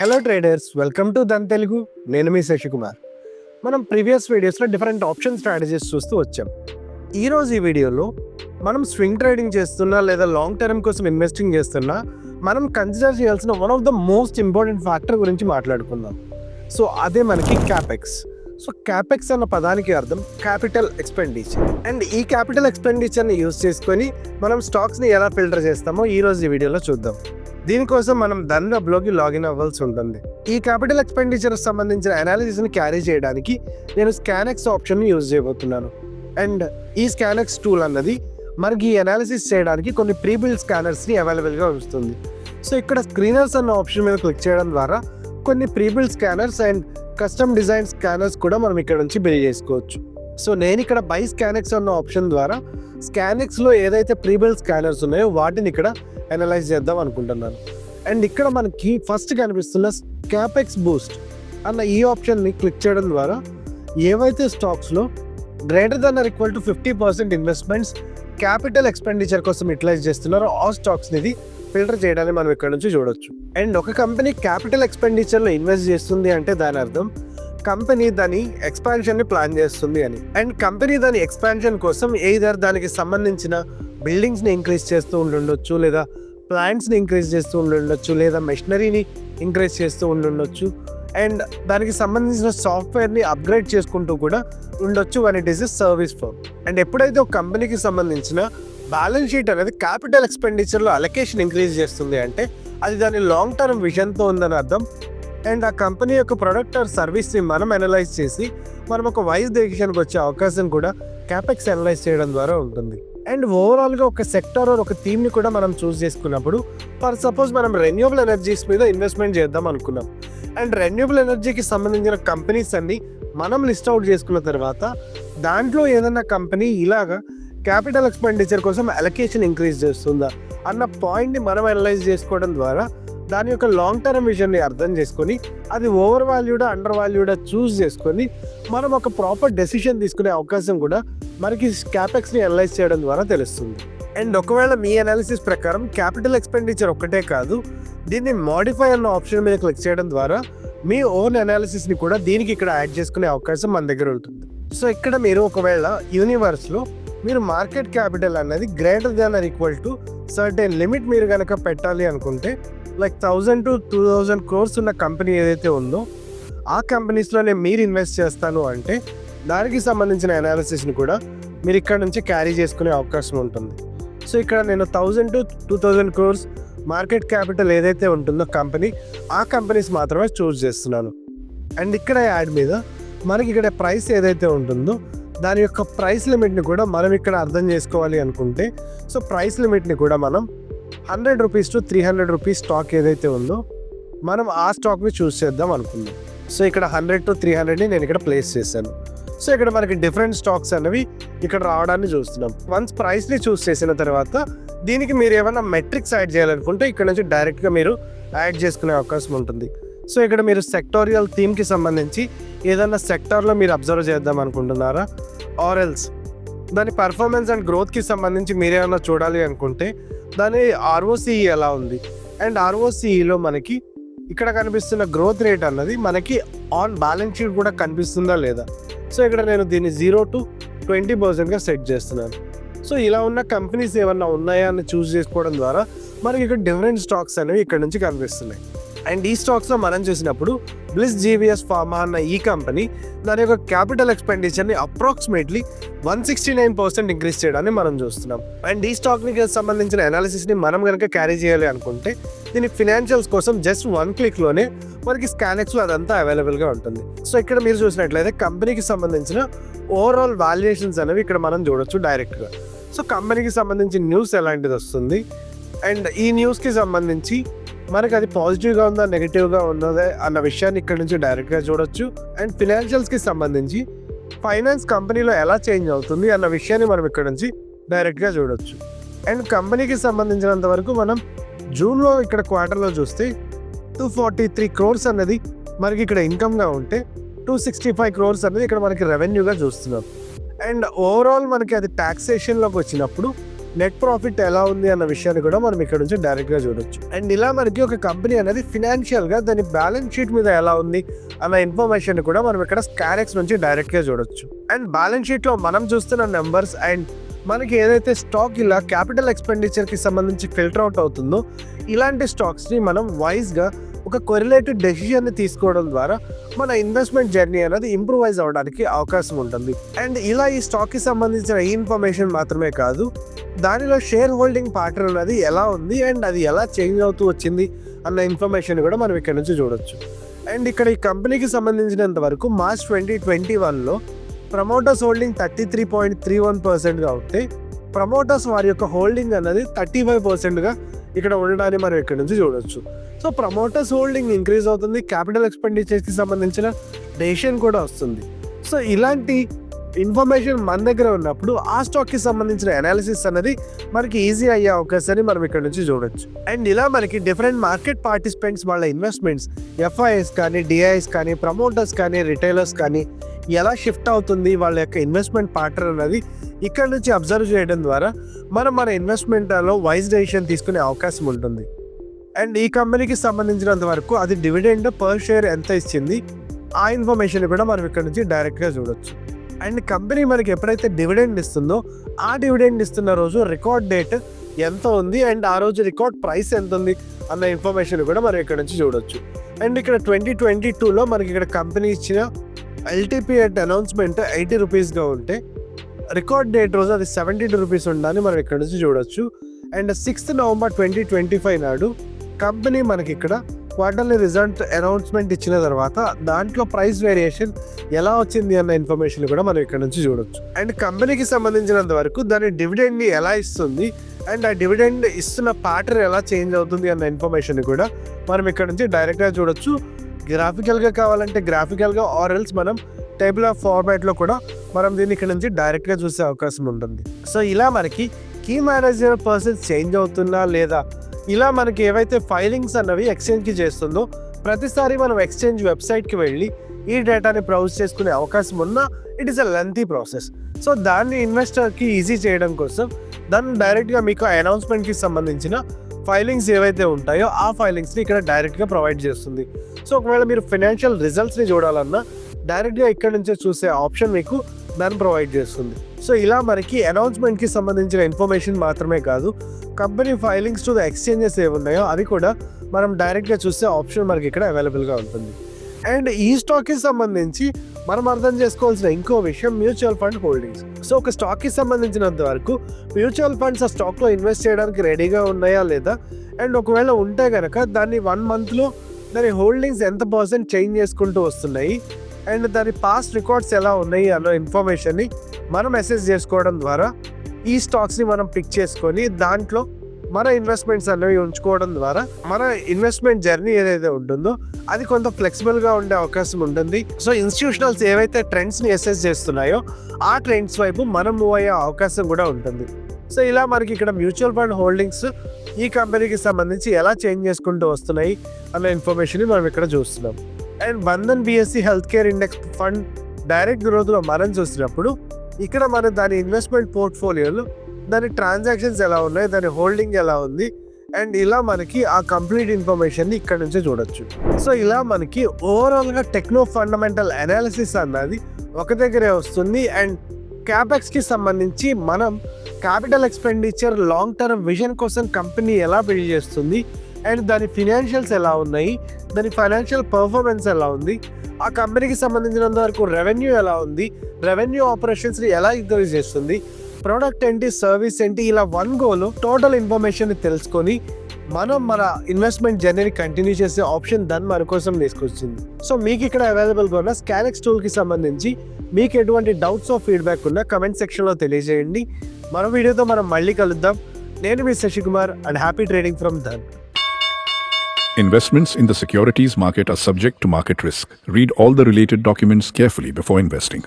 Hello traders, welcome to Dhan Telugu. నేను మీ శశికుమార్. మనం ప్రీవియస్ వీడియోస్లో డిఫరెంట్ ఆప్షన్ స్ట్రాటజీస్ చూస్తూ వచ్చాం. ఈరోజు ఈ వీడియోలో మనం స్వింగ్ ట్రేడింగ్ చేస్తున్నా లేదా లాంగ్ టర్మ్ కోసం ఇన్వెస్టింగ్ చేస్తున్నా మనం కన్సిడర్ చేయాల్సిన one of the most important factor గురించి మాట్లాడుకుందాం. సో అదే మనకి క్యాపెక్స్. సో క్యాపెక్స్ అన్న పదానికి అర్థం క్యాపిటల్ ఎక్స్పెండిచర్. అండ్ ఈ క్యాపిటల్ ఎక్స్పెండిచర్ని యూజ్ చేసుకొని మనం స్టాక్స్ని ఎలా ఫిల్టర్ చేస్తామో ఈరోజు ఈ వీడియోలో చూద్దాం. దీనికోసం మనం ధన్ హబ్లోకి లాగిన్ అవ్వాల్సి ఉంటుంది. ఈ క్యాపిటల్ ఎక్స్పెండిచర్ సంబంధించిన అనాలిసిస్ని క్యారీ చేయడానికి నేను స్కానెక్స్ ఆప్షన్ని యూజ్ చేయబోతున్నాను. అండ్ ఈ స్కానెక్స్ టూల్ అన్నది మనకి ఈ అనాలిసిస్ చేయడానికి కొన్ని ప్రీబిల్డ్ స్కానర్స్ని అవైలబుల్గా ఉంచుతుంది. సో ఇక్కడ స్క్రీనర్స్ అన్న ఆప్షన్ మీద క్లిక్ చేయడం ద్వారా కొన్ని prebuilt scanners and custom design scanners కూడా మనం ఇక్కడ నుంచి బిల్డ్ చేసుకోవచ్చు. సో నేను ఇక్కడ బై స్కానెక్స్ అన్న ఆప్షన్ ద్వారా స్కానెక్స్లో ఏదైతే ప్రీబిల్డ్ స్కానర్స్ ఉన్నాయో వాటిని ఇక్కడ అనలైజ్ చేద్దాం అనుకుంటున్నాను. అండ్ ఇక్కడ మనకి ఫస్ట్ కనిపిస్తున్న క్యాపెక్స్ బూస్ట్ అన్న ఈ ఆప్షన్ని క్లిక్ చేయడం ద్వారా ఏవైతే స్టాక్స్లో greater than or equal to 50% investments capital expenditure కోసం యూటిలైజ్ చేస్తున్నారో ఆ స్టాక్స్ని ఇది ఫిల్టర్ చేయడానికి మనం ఇక్కడ నుంచి చూడొచ్చు. అండ్ ఒక కంపెనీ క్యాపిటల్ ఎక్స్పెండిచర్లో ఇన్వెస్ట్ చేస్తుంది అంటే దాని అర్థం కంపెనీ దాని ఎక్స్పాన్షన్ని ప్లాన్ చేస్తుంది అని. అండ్ కంపెనీ దాని ఎక్స్పాన్షన్ కోసం ఎయిదర్ దానికి సంబంధించిన బిల్డింగ్స్ని ఇంక్రీజ్ చేస్తూ ఉండొచ్చు, లేదా ప్లాంట్స్ని ఇంక్రీజ్ చేస్తూ ఉండొచ్చు, లేదా మెషినరీని ఇంక్రీజ్ చేస్తూ ఉండొచ్చు, అండ్ దానికి సంబంధించిన సాఫ్ట్వేర్ని అప్గ్రేడ్ చేసుకుంటూ కూడా ఉండొచ్చు when it is a service firm. And ఎప్పుడైతే ఒక కంపెనీకి సంబంధించిన బ్యాలెన్స్ షీట్ అనేది క్యాపిటల్ ఎక్స్పెండిచర్లో అలొకేషన్ ఇంక్రీజ్ చేస్తుంది అంటే అది దాని లాంగ్ టర్మ్ విజన్తో ఉందని అర్థం. అండ్ ఆ కంపెనీ యొక్క ప్రొడక్ట్ ఆర్ సర్వీస్ని మనం అనలైజ్ చేసి మనం ఒక వైజ్ డెసిషన్కి వచ్చే అవకాశం కూడా క్యాపెక్స్ అనలైజ్ చేయడం ద్వారా ఉంటుంది. అండ్ ఓవరాల్గా ఒక సెక్టర్ ఒక థీమ్ని కూడా మనం చూస్ చేసుకున్నప్పుడు ఫర్ సపోజ్ మనం రెన్యూబుల్ ఎనర్జీస్ మీద ఇన్వెస్ట్మెంట్ చేద్దాం అనుకున్నాం. అండ్ రెన్యూబుల్ ఎనర్జీకి సంబంధించిన కంపెనీస్ అన్ని మనం లిస్ట్ అవుట్ చేసుకున్న తర్వాత దాంట్లో ఏదైనా కంపెనీ ఇలాగా క్యాపిటల్ ఎక్స్పెండిచర్ కోసం అలొకేషన్ ఇంక్రీజ్ చేస్తుందా అన్న పాయింట్ని మనం అనలైజ్ చేసుకోవడం ద్వారా దాని యొక్క లాంగ్ టర్మ్ విజన్ని అర్థం చేసుకొని అది ఓవర్ వాల్యూడా అండర్ వాల్యూడా చూస్ చేసుకొని మనం ఒక ప్రాపర్ డెసిషన్ తీసుకునే అవకాశం కూడా మనకి క్యాపెక్స్ని అనలైజ్ చేయడం ద్వారా తెలుస్తుంది. అండ్ ఒకవేళ మీ అనాలిసిస్ ప్రకారం క్యాపిటల్ ఎక్స్పెండిచర్ ఒక్కటే కాదు, దీన్ని మోడిఫై అన్న ఆప్షన్ మీద క్లిక్ చేయడం ద్వారా మీ ఓన్ అనాలిసిస్ని కూడా దీనికి ఇక్కడ యాడ్ చేసుకునే అవకాశం మన దగ్గర ఉంటుంది. సో ఇక్కడ మీరు ఒకవేళ యూనివర్స్లో మీరు మార్కెట్ క్యాపిటల్ అనేది greater than or equal to certain limit మీరు కనుక పెట్టాలి అనుకుంటే లైక్ 1000 to 2000 crores ఉన్న కంపెనీ ఏదైతే ఉందో ఆ కంపెనీస్లోనే మీరు ఇన్వెస్ట్ చేస్తాను అంటే దానికి సంబంధించిన అనాలిసిస్ని కూడా మీరు ఇక్కడ నుంచి క్యారీ చేసుకునే అవకాశం ఉంటుంది. సో ఇక్కడ నేను 1000 to 2000 crores మార్కెట్ క్యాపిటల్ ఏదైతే ఉంటుందో కంపెనీ ఆ కంపెనీస్ మాత్రమే చూస్ చేస్తున్నాను. అండ్ ఇక్కడ యాడ్ మీద మనకి ఇక్కడ ప్రైస్ ఏదైతే ఉంటుందో దాని యొక్క ప్రైస్ లిమిట్ని కూడా మనం ఇక్కడ అర్థం చేసుకోవాలి అనుకుంటే సో ప్రైస్ లిమిట్ని కూడా మనం 100 rupees to 300 rupees స్టాక్ ఏదైతే ఉందో మనం ఆ స్టాక్ని చూస్ చేద్దాం అనుకుందాం. సో ఇక్కడ 100 to 300ని నేను ఇక్కడ ప్లేస్ చేశాను. సో ఇక్కడ మనకి డిఫరెంట్ స్టాక్స్ అనేవి ఇక్కడ రావడాన్ని చూస్తున్నాం. వన్స్ ప్రైస్ని చూస్ చేసిన తర్వాత దీనికి మీరు ఏమైనా మెట్రిక్స్ యాడ్ చేయాలనుకుంటే ఇక్కడ నుంచి డైరెక్ట్గా మీరు యాడ్ చేసుకునే అవకాశం ఉంటుంది. సో ఇక్కడ మీరు సెక్టోరియల్ థీమ్కి సంబంధించి ఏదైనా సెక్టార్లో మీరు అబ్జర్వ్ చేద్దాం అనుకుంటున్నారా, ఆర్ ఎల్స్ దాని పర్ఫార్మెన్స్ అండ్ గ్రోత్కి సంబంధించి మీరేమన్నా చూడాలి అనుకుంటే దాని ROCE ఎలా ఉంది అండ్ ROCEలో మనకి ఇక్కడ కనిపిస్తున్న గ్రోత్ రేట్ అన్నది మనకి ఆన్ బ్యాలెన్స్ షీట్ కూడా కనిపిస్తుందా లేదా. సో ఇక్కడ నేను దీన్ని 0 to 20%గా సెట్ చేస్తున్నాను. సో ఇలా ఉన్న కంపెనీస్ ఏమన్నా ఉన్నాయా అని చూస్ చేసుకోవడం ద్వారా మనకి ఇక్కడ డిఫరెంట్ స్టాక్స్ అనేవి ఇక్కడ నుంచి కనిపిస్తున్నాయి. అండ్ ఈ స్టాక్స్లో మనం చూసినప్పుడు బ్లిస్ జీవీఎస్ ఫార్మా అన్న ఈ కంపెనీ దాని యొక్క క్యాపిటల్ ఎక్స్పెండిచర్ని అప్రాక్సిమేట్లీ 169% ఇంక్రీజ్ చేయడాన్ని మనం చూస్తున్నాం. అండ్ ఈ స్టాక్కి సంబంధించిన అనాలిసిస్ని మనం కనుక క్యారీ చేయాలి అనుకుంటే దీని ఫినాన్షియల్స్ కోసం జస్ట్ 1 క్లిక్లోనే మనకి స్కానెక్స్లో అదంతా అవైలబుల్గా ఉంటుంది. సో ఇక్కడ మీరు చూసినట్లయితే కంపెనీకి సంబంధించిన ఓవరాల్ వాల్యుయేషన్స్ అనేవి ఇక్కడ మనం చూడొచ్చు డైరెక్ట్గా. సో కంపెనీకి సంబంధించిన న్యూస్ ఎలాంటిది వస్తుంది అండ్ ఈ న్యూస్కి సంబంధించి మనకి అది పాజిటివ్గా ఉందా నెగిటివ్గా ఉన్నదే అన్న విషయాన్ని ఇక్కడ నుంచి డైరెక్ట్గా చూడొచ్చు. అండ్ ఫినాన్షియల్స్కి సంబంధించి ఫైనాన్స్ కంపెనీలో ఎలా చేంజ్ అవుతుంది అన్న విషయాన్ని మనం ఇక్కడ నుంచి డైరెక్ట్గా చూడొచ్చు. అండ్ కంపెనీకి సంబంధించినంత వరకు మనం జూన్లో ఇక్కడ క్వార్టర్లో చూస్తే 243 crores అన్నది మనకి ఇక్కడ ఇన్కమ్గా ఉంటే 265 crores అనేది ఇక్కడ మనకి రెవెన్యూగా చూస్తున్నాం. అండ్ ఓవరాల్ మనకి అది ట్యాక్సేషన్లోకి వచ్చినప్పుడు నెట్ ప్రాఫిట్ ఎలా ఉంది అన్న విషయాన్ని కూడా మనం ఇక్కడ నుంచి డైరెక్ట్గా చూడొచ్చు. అండ్ ఇలా మనకి ఒక కంపెనీ అనేది ఫినాన్షియల్గా దాని బ్యాలెన్స్ షీట్ మీద ఎలా ఉంది అన్న ఇన్ఫర్మేషన్ కూడా మనం ఇక్కడ స్కానెక్స్ నుంచి డైరెక్ట్గా చూడొచ్చు. అండ్ బ్యాలెన్స్ షీట్లో మనం చూస్తున్న నెంబర్స్ అండ్ మనకి ఏదైతే స్టాక్ ఇలా క్యాపిటల్ ఎక్స్పెండిచర్కి సంబంధించి ఫిల్టర్ అవుట్ అవుతుందో ఇలాంటి స్టాక్స్ని మనం వైజ్గా ఒక కొరిలేటెడ్ డెసిషన్ని తీసుకోవడం ద్వారా మన ఇన్వెస్ట్మెంట్ జర్నీ అనేది ఇంప్రూవైజ్ అవ్వడానికి అవకాశం ఉంటుంది. అండ్ ఇలా ఈ స్టాక్కి సంబంధించిన ఈ ఇన్ఫర్మేషన్ మాత్రమే కాదు, దానిలో షేర్ హోల్డింగ్ ప్యాటర్న్ అనేది ఎలా ఉంది అండ్ అది ఎలా చేంజ్ అవుతూ వచ్చింది అన్న ఇన్ఫర్మేషన్ కూడా మనం ఇక్కడ నుంచి చూడొచ్చు. అండ్ ఇక్కడ ఈ కంపెనీకి సంబంధించినంత వరకు మార్చ్ 2021లో ప్రమోటర్స్ హోల్డింగ్ 33.31%గా ఉంటే ప్రమోటర్స్ వారి యొక్క హోల్డింగ్ అనేది 35%గా ఇక్కడ ఉండడాన్ని మనం ఇక్కడ నుంచి చూడొచ్చు. సో ప్రమోటర్స్ హోల్డింగ్ ఇంక్రీజ్ అవుతుంది, క్యాపిటల్ ఎక్స్పెండిచర్స్కి సంబంధించిన డెసిషన్ కూడా వస్తుంది. సో ఇలాంటి ఇన్ఫర్మేషన్ మన దగ్గర ఉన్నప్పుడు ఆ స్టాక్కి సంబంధించిన అనాలిసిస్ అనేది మనకి ఈజీ అయ్యే అవకాశాన్ని మనం ఇక్కడ నుంచి చూడొచ్చు. అండ్ ఇలా మనకి డిఫరెంట్ మార్కెట్ పార్టిసిపెంట్స్ వాళ్ళ ఇన్వెస్ట్మెంట్స్ ఎఫ్ఐఎస్ కానీ, డిఐఎస్ కానీ, ప్రమోటర్స్ కానీ, రిటైలర్స్ కానీ ఎలా షిఫ్ట్ అవుతుంది వాళ్ళ యొక్క ఇన్వెస్ట్మెంట్ ప్యాటర్న్ అనేది ఇక్కడ నుంచి అబ్జర్వ్ చేయడం ద్వారా మనం మన ఇన్వెస్ట్మెంట్లో వైజ్ డెసిషన్ తీసుకునే అవకాశం ఉంటుంది. అండ్ ఈ కంపెనీకి సంబంధించినంత వరకు అది డివిడెండ్ పర్ షేర్ ఎంత ఇచ్చింది ఆ ఇన్ఫర్మేషన్ కూడా మనం ఇక్కడ నుంచి డైరెక్ట్గా చూడొచ్చు. అండ్ కంపెనీ మనకి ఎప్పుడైతే డివిడెండ్ ఇస్తుందో ఆ డివిడెండ్ ఇస్తున్న రోజు రికార్డ్ డేట్ ఎంత ఉంది అండ్ ఆ రోజు రికార్డ్ ప్రైస్ ఎంత ఉంది అన్న ఇన్ఫర్మేషన్ కూడా మనం ఇక్కడ నుంచి చూడొచ్చు. అండ్ ఇక్కడ 2022లో మనకి ఇక్కడ కంపెనీ ఇచ్చిన ఎల్టీపీ అనౌన్స్మెంట్ 80 రూపీస్గా ఉంటే రికార్డ్ డేట్ రోజు అది 72 రూపీస్ ఉండాలని మనం ఇక్కడ నుంచి చూడొచ్చు. అండ్ 6 నవంబర్ 2025 నాడు కంపెనీ మనకి ఇక్కడ క్వార్టర్లీ రిజల్ట్ అనౌన్స్మెంట్ ఇచ్చిన తర్వాత దాంట్లో ప్రైస్ వేరియేషన్ ఎలా వచ్చింది అన్న ఇన్ఫర్మేషన్ కూడా మనం ఇక్కడ నుంచి చూడొచ్చు. అండ్ కంపెనీకి సంబంధించినంత వరకు దాని డివిడెండ్ని ఎలా ఇస్తుంది అండ్ ఆ డివిడెండ్ ఇస్తున్న ప్యాటర్న్ ఎలా చేంజ్ అవుతుంది అన్న ఇన్ఫర్మేషన్ కూడా మనం ఇక్కడ నుంచి డైరెక్ట్గా చూడొచ్చు. గ్రాఫికల్గా కావాలంటే గ్రాఫికల్గా ఆర్ఎల్స్ మనం టేబుల్ ఆఫ్ ఫార్మాట్లో కూడా మనం దీన్ని ఇక్కడ నుంచి డైరెక్ట్గా చూసే అవకాశం ఉంటుంది. సో ఇలా మనకి కీ మేనేజర్ పర్సన్స్ చేంజ్ అవుతున్నా లేదా ఇలా మనకి ఏవైతే ఫైలింగ్స్ అన్నవి ఎక్స్చేంజ్కి చేస్తుందో ప్రతిసారి మనం ఎక్స్చేంజ్ వెబ్సైట్కి వెళ్ళి ఈ డేటాని బ్రౌజ్ చేసుకునే అవకాశం ఉన్నా it is a lengthy process. So దాన్ని ఇన్వెస్టర్కి ఈజీ చేయడం కోసం దాన్ని డైరెక్ట్గా మీకు అనౌన్స్మెంట్కి సంబంధించిన ఫైలింగ్స్ ఏవైతే ఉంటాయో ఆ ఫైలింగ్స్ని ఇక్కడ డైరెక్ట్గా ప్రొవైడ్ చేస్తుంది. సో ఒకవేళ మీరు ఫైనాన్షియల్ రిజల్ట్స్ని చూడాలన్నా డైరెక్ట్గా ఇక్కడ నుంచే చూసే ఆప్షన్ మీకు దాన్ని ప్రొవైడ్ చేస్తుంది. సో ఇలా మనకి అనౌన్స్మెంట్కి సంబంధించిన ఇన్ఫర్మేషన్ మాత్రమే కాదు, company filings to the exchanges ఏమున్నాయో అవి కూడా మనం డైరెక్ట్గా చూసే ఆప్షన్ మనకి ఇక్కడ అవైలబుల్గా ఉంటుంది. అండ్ ఈ స్టాక్కి సంబంధించి మనం అర్థం చేసుకోవాల్సిన ఇంకో విషయం మ్యూచువల్ ఫండ్ హోల్డింగ్స్. సో ఒక స్టాక్కి సంబంధించినంత వరకు మ్యూచువల్ ఫండ్స్ ఆ స్టాక్లో ఇన్వెస్ట్ చేయడానికి రెడీగా ఉన్నాయా లేదా అండ్ ఒకవేళ ఉంటే కనుక దాన్ని 1 మంత్లో దాని హోల్డింగ్స్ ఎంత % చేంజ్ చేసుకుంటూ వస్తున్నాయి అండ్ దాని పాస్ట్ రికార్డ్స్ ఎలా ఉన్నాయి అన్న ఇన్ఫర్మేషన్ని మనం అసెస్ చేసుకోవడం ద్వారా ఈ స్టాక్స్ని మనం పిక్ చేసుకొని దాంట్లో మన ఇన్వెస్ట్మెంట్స్ అనేవి ఉంచుకోవడం ద్వారా మన ఇన్వెస్ట్మెంట్ జర్నీ ఏదైతే ఉంటుందో అది కొంత ఫ్లెక్సిబుల్గా ఉండే అవకాశం ఉంటుంది. సో ఇన్స్టిట్యూషనల్స్ ఏవైతే ట్రెండ్స్ని అసెస్ చేస్తున్నాయో ఆ ట్రెండ్స్ వైపు మనం మూవ్ అయ్యే అవకాశం కూడా ఉంటుంది. సో ఇలా మనకి ఇక్కడ మ్యూచువల్ ఫండ్ హోల్డింగ్స్ ఈ కంపెనీకి సంబంధించి ఎలా చేంజ్ చేసుకుంటూ వస్తున్నాయి అన్న ఇన్ఫర్మేషన్ మనం ఇక్కడ చూస్తున్నాం. And Bandhan BSE health care index fund direct గ్రోత్లో మనం చూసినప్పుడు ఇక్కడ మనం దాని ఇన్వెస్ట్మెంట్ పోర్ట్ఫోలియోలో దాని ట్రాన్సాక్షన్స్ ఎలా ఉన్నాయి, దాని హోల్డింగ్ ఎలా ఉంది అండ్ ఇలా మనకి ఆ కంప్లీట్ ఇన్ఫర్మేషన్ని ఇక్కడ నుంచే చూడొచ్చు. సో ఇలా మనకి ఓవరాల్గా టెక్నో ఫండమెంటల్ అనాలిసిస్ అన్నది ఒక దగ్గరే వస్తుంది. అండ్ క్యాపెక్స్కి సంబంధించి మనం capital expenditure long term vision కోసం కంపెనీ ఎలా బిల్డ్ చేస్తుంది అండ్ దాని ఫినాన్షియల్స్ ఎలా ఉన్నాయి, దాని ఫైనాన్షియల్ పర్ఫార్మెన్స్ ఎలా ఉంది, ఆ కంపెనీకి సంబంధించినంత వరకు రెవెన్యూ ఎలా ఉంది, రెవెన్యూ ఆపరేషన్స్ని ఎలా ఇంక్రీజ్ చేస్తుంది, ప్రోడక్ట్ ఏంటి, సర్వీస్ ఏంటి, ఇలా 1 గోలో టోటల్ ఇన్ఫర్మేషన్ తెలుసుకొని మనం మన ఇన్వెస్ట్మెంట్ జర్నీని కంటిన్యూ చేసే ఆప్షన్ దాన్ని మన కోసం తీసుకొచ్చింది. సో మీకు ఇక్కడ అవైలబుల్గా ఉన్న స్కానెక్స్ టూల్కి సంబంధించి మీకు ఎటువంటి డౌట్స్ ఆఫ్ ఫీడ్బ్యాక్ ఉన్నా కమెంట్ సెక్షన్లో తెలియజేయండి. మరో వీడియోతో మనం మళ్ళీ కలుద్దాం. నేను మీ Shashikumar and happy trading from Dhan. Investments in the securities market are subject to market risk. Read all the related documents carefully before investing.